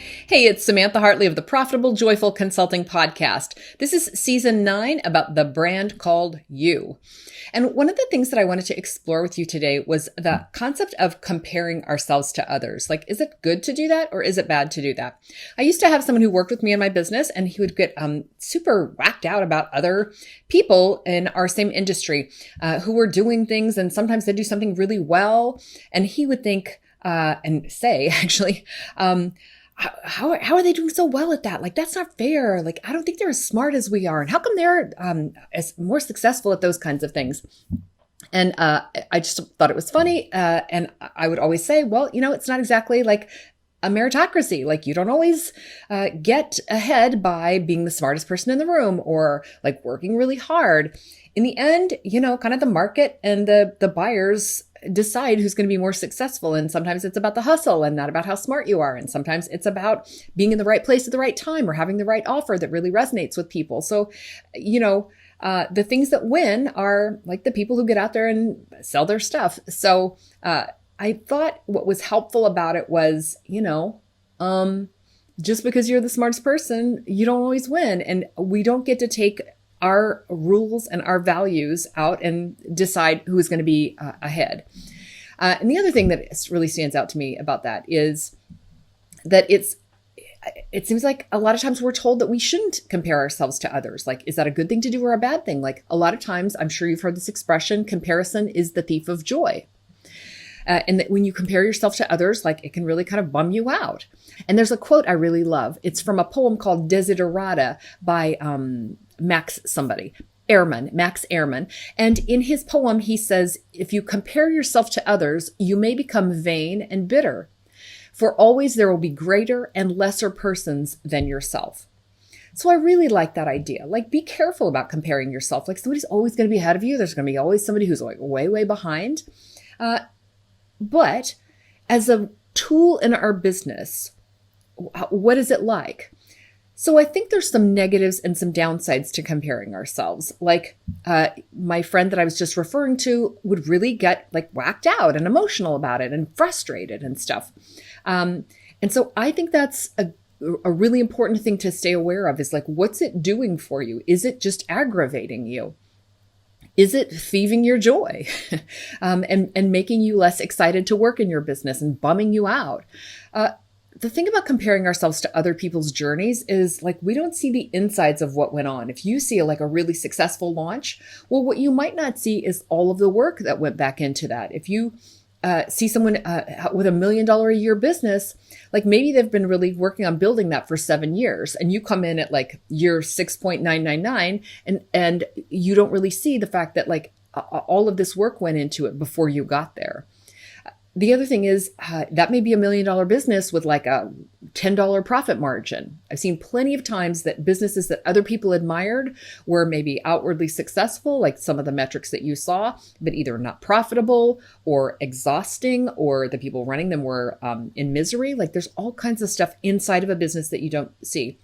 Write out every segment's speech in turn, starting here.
Hey, it's Samantha Hartley of the Profitable Joyful Consulting Podcast. This is season 9 about the brand called you. And one of the things that I wanted to explore with you today was the concept of comparing ourselves to others. Like, is it good to do that or is it bad to do that? I used to have someone who worked with me in my business and he would get super whacked out about other people in our same industry who were doing things, and sometimes they do something really well. And he would think and say, actually, how are they doing so well at that? Like, that's not fair. Like, I don't think they're as smart as we are. And how come they're as more successful at those kinds of things? And I just thought it was funny. And I would always say, well, it's not exactly like a meritocracy. Like, you don't always get ahead by being the smartest person in the room or like working really hard. In the end, kind of the market and the buyers decide who's going to be more successful. And sometimes it's about the hustle and not about how smart you are. And sometimes it's about being in the right place at the right time or having the right offer that really resonates with people. So, the things that win are like the people who get out there and sell their stuff. So, I thought what was helpful about it was, just because you're the smartest person, you don't always win. And we don't get to take our rules and our values out and decide who is going to be ahead. And the other thing that really stands out to me about that is that it seems like a lot of times we're told that we shouldn't compare ourselves to others. Like, is that a good thing to do or a bad thing? Like, a lot of times, I'm sure you've heard this expression, comparison is the thief of joy. And that when you compare yourself to others, like, it can really kind of bum you out. And there's a quote I really love. It's from a poem called Desiderata by Max Ehrman. And in his poem, he says, if you compare yourself to others, you may become vain and bitter. For always there will be greater and lesser persons than yourself. So I really like that idea. Like, be careful about comparing yourself. Like, somebody's always going to be ahead of you. There's going to be always somebody who's like way, way behind. But as a tool in our business, what is it like? So I think there's some negatives and some downsides to comparing ourselves. Like my friend that I was just referring to would really get like whacked out and emotional about it and frustrated and stuff. And so I think that's a really important thing to stay aware of is like, what's it doing for you? Is it just aggravating you? Is it thieving your joy and making you less excited to work in your business and bumming you out? The thing about comparing ourselves to other people's journeys is like, we don't see the insides of what went on. If you see like a really successful launch, well, what you might not see is all of the work that went back into that. If you see someone with $1 million a year business, like maybe they've been really working on building that for 7 years and you come in at like year 6.999 and you don't really see the fact that like all of this work went into it before you got there. The other thing is that may be $1 million business with like a $10 profit margin. I've seen plenty of times that businesses that other people admired were maybe outwardly successful, like some of the metrics that you saw, but either not profitable or exhausting, or the people running them were in misery. Like, there's all kinds of stuff inside of a business that you don't see.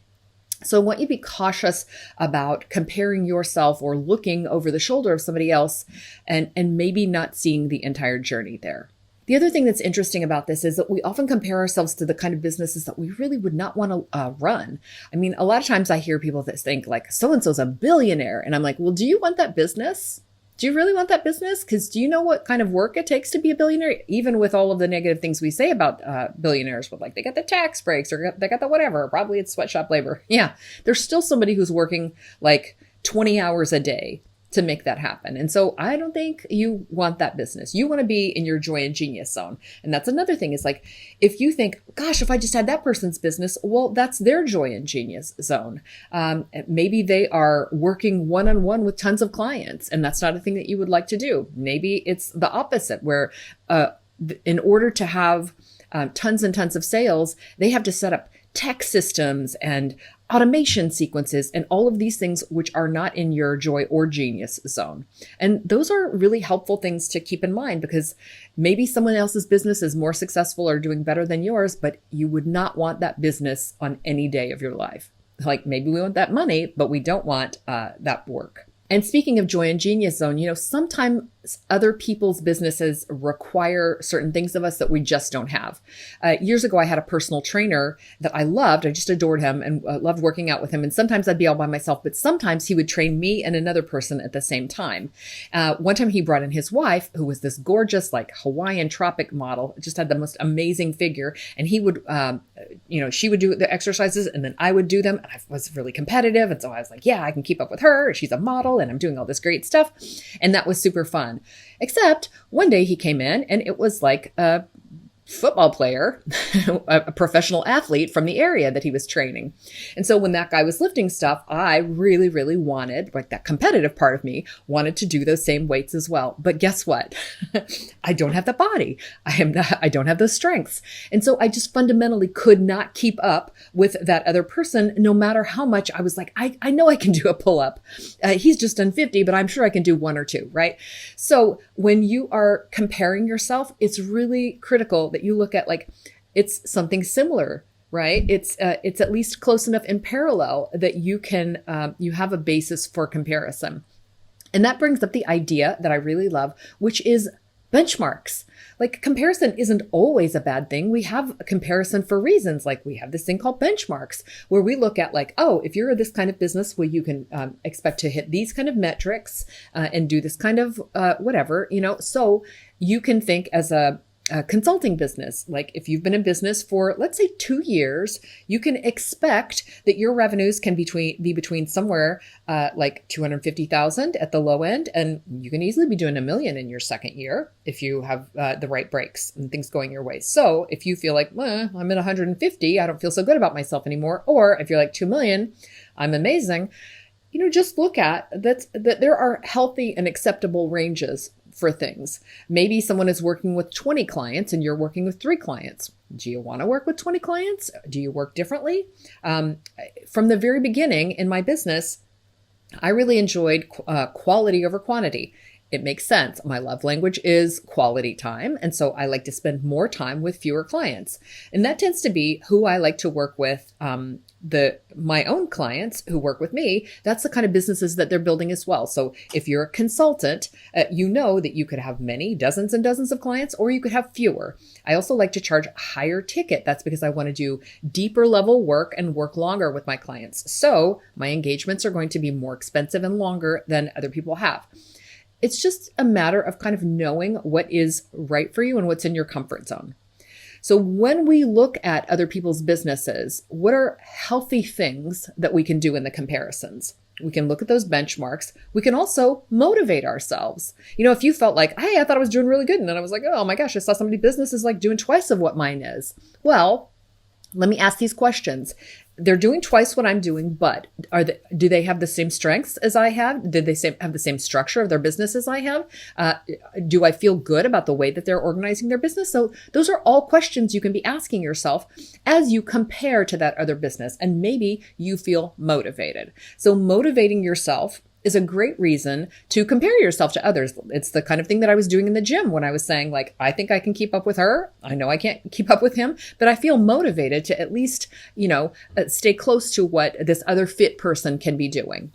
So I want you to be cautious about comparing yourself or looking over the shoulder of somebody else and maybe not seeing the entire journey there. The other thing that's interesting about this is that we often compare ourselves to the kind of businesses that we really would not want to run. I mean, a lot of times I hear people that think like, so-and-so's a billionaire. And I'm like, well, do you want that business? Do you really want that business? Because do you know what kind of work it takes to be a billionaire? Even with all of the negative things we say about billionaires, with like they got the tax breaks or they got the whatever, probably it's sweatshop labor. Yeah, there's still somebody who's working like 20 hours a day to make that happen. And so I don't think you want that business. You want to be in your joy and genius zone. And that's another thing is like, if you think, gosh, if I just had that person's business, well, that's their joy and genius zone. Maybe they are working one-on-one with tons of clients, and that's not a thing that you would like to do. Maybe it's the opposite, where in order to have tons and tons of sales, they have to set up tech systems and automation sequences and all of these things which are not in your joy or genius zone. And those are really helpful things to keep in mind, because maybe someone else's business is more successful or doing better than yours, but you would not want that business on any day of your life. Like, maybe we want that money, but we don't want that work. And speaking of joy and genius zone, sometime other people's businesses require certain things of us that we just don't have. Years ago, I had a personal trainer that I loved. I just adored him and loved working out with him. And sometimes I'd be all by myself, but sometimes he would train me and another person at the same time. One time he brought in his wife, who was this gorgeous, like Hawaiian tropic model, just had the most amazing figure. And he would, she would do the exercises and then I would do them. And I was really competitive. And so I was like, yeah, I can keep up with her. She's a model and I'm doing all this great stuff. And that was super fun. Except one day he came in and it was like a football player, a professional athlete from the area that he was training. And so when that guy was lifting stuff, I really, really wanted, like that competitive part of me, wanted to do those same weights as well. But guess what? I don't have the body. I don't have those strengths. And so I just fundamentally could not keep up with that other person, no matter how much I was like, I know I can do a pull-up. He's just done 50, but I'm sure I can do 1 or 2, right? So when you are comparing yourself, it's really critical that you look at like it's something similar, right? It's at least close enough in parallel that you can you have a basis for comparison. And that brings up the idea that I really love, which is benchmarks. Like comparison isn't always a bad thing. We have a comparison for reasons. Like we have this thing called benchmarks where we look at like, oh, if you're this kind of business where you can expect to hit these kind of metrics and do this kind of whatever, so you can think as a consulting business. Like if you've been in business for, let's say 2 years, you can expect that your revenues can be between somewhere like 250,000 at the low end. And you can easily be doing $1 million in your second year if you have the right breaks and things going your way. So if you feel like, well, I'm at 150, I don't feel so good about myself anymore. Or if you're like 2 million, I'm amazing. Just look at that there are healthy and acceptable ranges for things. Maybe someone is working with 20 clients and you're working with 3 clients. Do you want to work with 20 clients? Do you work differently? From the very beginning in my business, I really enjoyed quality over quantity. It makes sense. My love language is quality time. And so I like to spend more time with fewer clients. And that tends to be who I like to work with. My own clients who work with me, that's the kind of businesses that they're building as well. So if you're a consultant, you know that you could have many dozens and dozens of clients, or you could have fewer. I also like to charge a higher ticket. That's because I want to do deeper level work and work longer with my clients. So my engagements are going to be more expensive and longer than other people have. It's just a matter of kind of knowing what is right for you and what's in your comfort zone. So when we look at other people's businesses, what are healthy things that we can do in the comparisons? We can look at those benchmarks. We can also motivate ourselves. If you felt like, hey, I thought I was doing really good. And then I was like, oh my gosh, I saw somebody's business is like doing twice of what mine is. Well, let me ask these questions. They're doing twice what I'm doing, but do they have the same strengths as I have? Did they have the same structure of their business as I have? Do I feel good about the way that they're organizing their business? So those are all questions you can be asking yourself as you compare to that other business, and maybe you feel motivated. So motivating yourself is a great reason to compare yourself to others. It's the kind of thing that I was doing in the gym when I was saying, like, I think I can keep up with her. I know I can't keep up with him, but I feel motivated to at least, stay close to what this other fit person can be doing.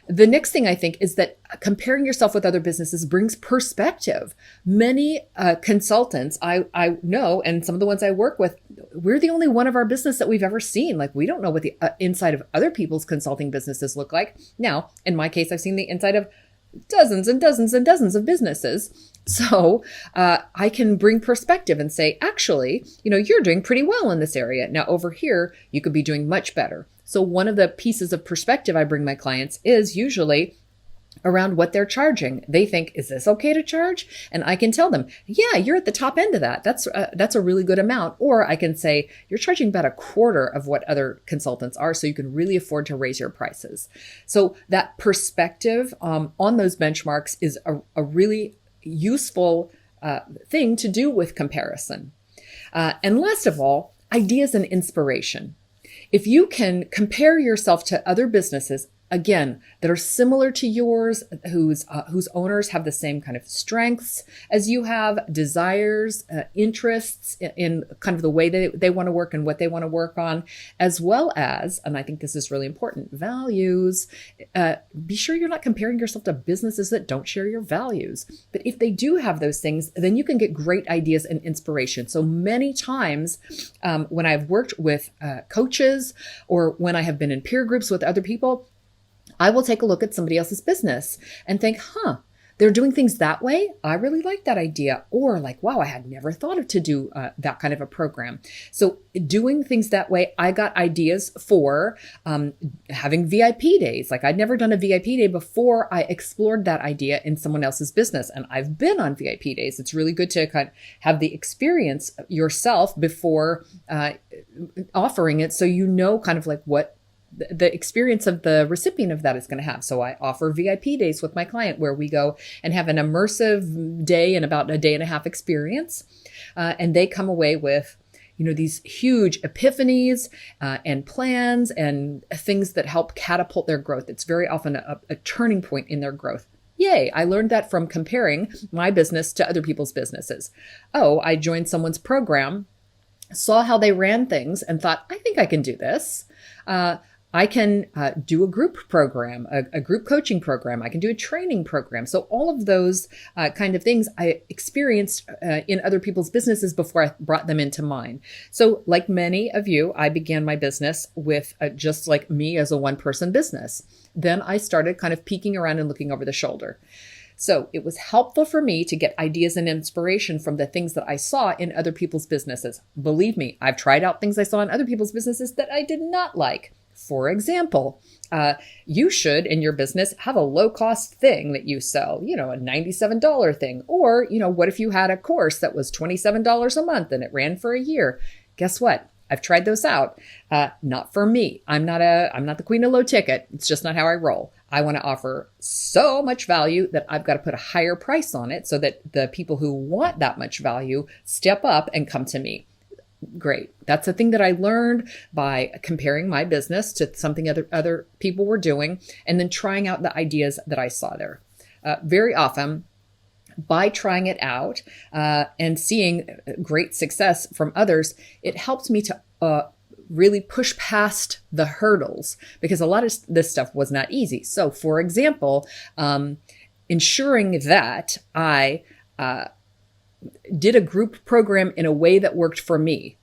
The next thing I think is that comparing yourself with other businesses brings perspective. Many consultants I know, and some of the ones I work with, we're the only one of our business that we've ever seen. Like, we don't know what the inside of other people's consulting businesses look like. Now, in my case, I've seen the inside of dozens and dozens and dozens of businesses. So I can bring perspective and say, actually, you're doing pretty well in this area. Now, over here, you could be doing much better. So one of the pieces of perspective I bring my clients is usually around what they're charging. They think, is this okay to charge? And I can tell them, yeah, you're at the top end of that. That's a really good amount. Or I can say, you're charging about a quarter of what other consultants are, so you can really afford to raise your prices. So that perspective on those benchmarks is a really useful thing to do with comparison. And last of all, ideas and inspiration. If you can compare yourself to other businesses, again, that are similar to yours, whose owners have the same kind of strengths as you have, desires, interests in kind of the way they want to work and what they want to work on, as well as, and I think this is really important, values. Be sure you're not comparing yourself to businesses that don't share your values. But if they do have those things, then you can get great ideas and inspiration. So many times when I've worked with coaches or when I have been in peer groups with other people, I will take a look at somebody else's business and think, they're doing things that way. I really like that idea. Or like, wow, I had never thought of to do that kind of a program. So doing things that way, I got ideas for having VIP days. Like I'd never done a VIP day before I explored that idea in someone else's business. And I've been on VIP days. It's really good to kind of have the experience yourself before offering it. So you know kind of like what the experience of the recipient of that is going to have. So I offer VIP days with my client where we go and have an immersive day and about a day and a half experience. And they come away with, these huge epiphanies and plans and things that help catapult their growth. It's very often a turning point in their growth. Yay, I learned that from comparing my business to other people's businesses. Oh, I joined someone's program, saw how they ran things and thought, I think I can do this. I can do a group program, a group coaching program. I can do a training program. So all of those kind of things I experienced in other people's businesses before I brought them into mine. So like many of you, I began my business with just like me as a one-person business. Then I started kind of peeking around and looking over the shoulder. So it was helpful for me to get ideas and inspiration from the things that I saw in other people's businesses. Believe me, I've tried out things I saw in other people's businesses that I did not like. For example, you should in your business have a low cost thing that you sell, a $97 thing. Or, what if you had a course that was $27 a month and it ran for a year? Guess what? I've tried those out. Not for me. I'm not the queen of low ticket. It's just not how I roll. I want to offer so much value that I've got to put a higher price on it so that the people who want that much value step up and come to me. Great. That's a thing that I learned by comparing my business to something other people were doing and then trying out the ideas that I saw there. Very often, by trying it out and seeing great success from others, it helped me to really push past the hurdles because a lot of this stuff was not easy. So, for example, ensuring that I did a group program in a way that worked for me.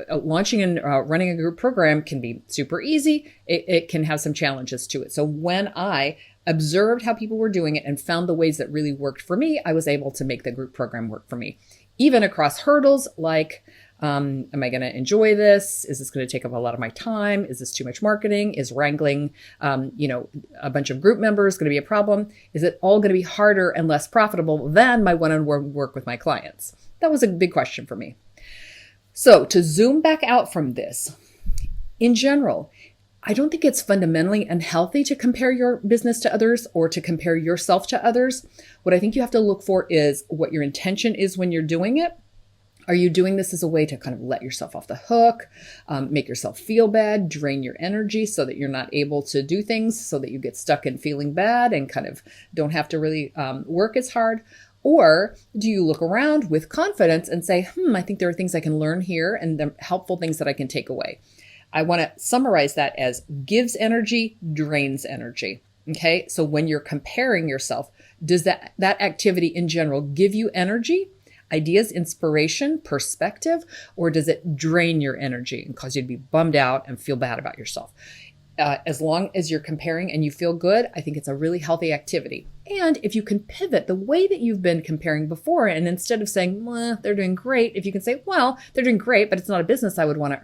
Launching and running a group program can be super easy. It can have some challenges to it. So when I observed how people were doing it and found the ways that really worked for me, I was able to make the group program work for me. Even across hurdles like, am I going to enjoy this? Is this going to take up a lot of my time? Is this too much marketing? Is wrangling, a bunch of group members going to be a problem? Is it all going to be harder and less profitable than my one-on-one work with my clients? That was a big question for me. So to zoom back out from this, in general, I don't think it's fundamentally unhealthy to compare your business to others or to compare yourself to others. What I think you have to look for is what your intention is when you're doing it. Are you doing this as a way to kind of let yourself off the hook, make yourself feel bad, drain your energy so that you're not able to do things, so that you get stuck in feeling bad and kind of don't have to really work as hard? Or do you look around with confidence and say, I think there are things I can learn here and the helpful things that I can take away? I want to summarize that as gives energy, drains energy. Okay, so when you're comparing yourself, does that activity in general give you energy, ideas, inspiration, perspective, or does it drain your energy and cause you to be bummed out and feel bad about yourself? As long as you're comparing and you feel good, I think it's a really healthy activity. And if you can pivot the way that you've been comparing before, and instead of saying, they're doing great, if you can say, well, they're doing great, but it's not a business I would want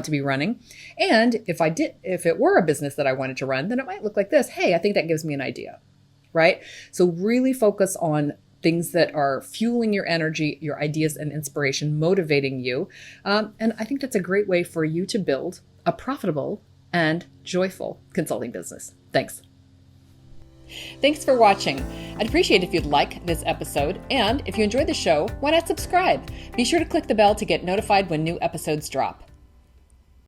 to be running. And if it were a business that I wanted to run, then it might look like this. Hey, I think that gives me an idea, right? So really focus on things that are fueling your energy, your ideas and inspiration, motivating you. And I think that's a great way for you to build a profitable and joyful consulting business. Thanks. Thanks for watching. I'd appreciate if you'd like this episode, and if you enjoyed the show, why not subscribe? Be sure to click the bell to get notified when new episodes drop.